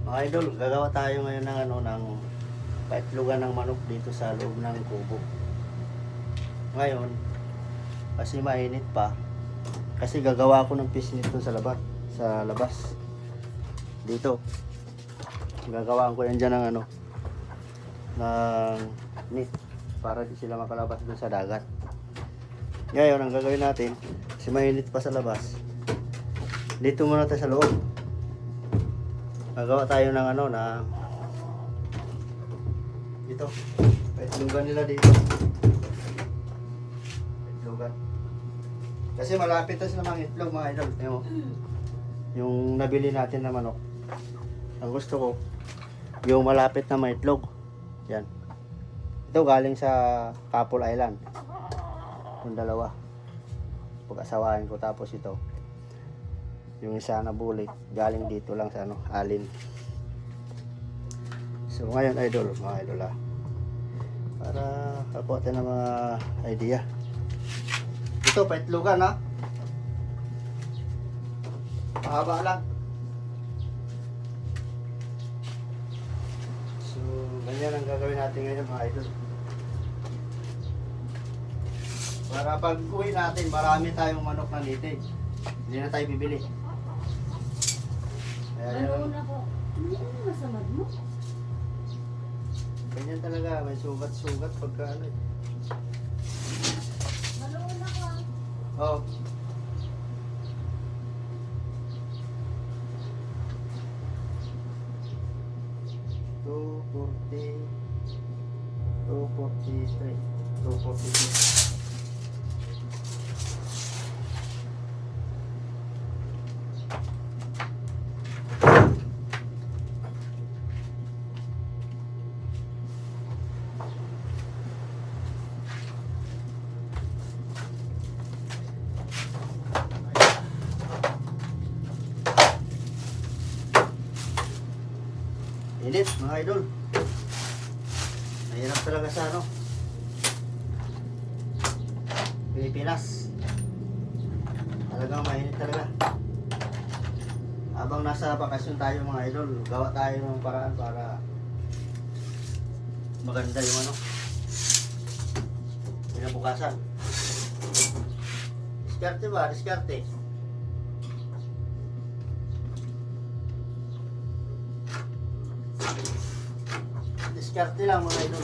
Mga idol, gagawa tayo ngayon ng ng paitlugan ng manok dito sa loob ng kubo. Ngayon, kasi mainit pa, kasi gagawa ako ng fish nito sa labas. Dito. Gagawaan ko yan dyan ng ng net para di sila makalabas dun sa dagat. Ngayon, ang gagawin natin, kasi mainit pa sa labas, dito muna tayo sa loob. Gagawa tayo ng na dito. Paitlugan nila dito. Paitlugan. Kasi malapit na sila mga itlog, mga idol. Tingnan mo. Yung nabili natin na manok. Ang gusto ko, yung malapit na maitlog. Yan. Ito galing sa Kapul Island. Yung dalawa. Pag-asawahin ko, tapos ito. Yung isa na bulik, galing dito lang sa Alin. So ngayon mga idol para kakuha tayo ng mga idea. Ito paitlugan mahaba lang. So ganyan ang gagawin natin ngayon mga idol. Para pag uwi natin, marami tayong manok na native. Hindi na tayo bibili. Ano na po? Hindi ano masama mo? Ganyan talaga, may sugat-sugat pagka Maloon ako Oh. $240. Init mga idol. Mahirap talaga sa Pilipinas. Talagang mainit talaga. Habang nasa bakasyon tayo mga idol, gawa tayo ng paraan para maganda yung pinabukasan. Diskarte ba? Diskarte. Diskarte lang mga idol.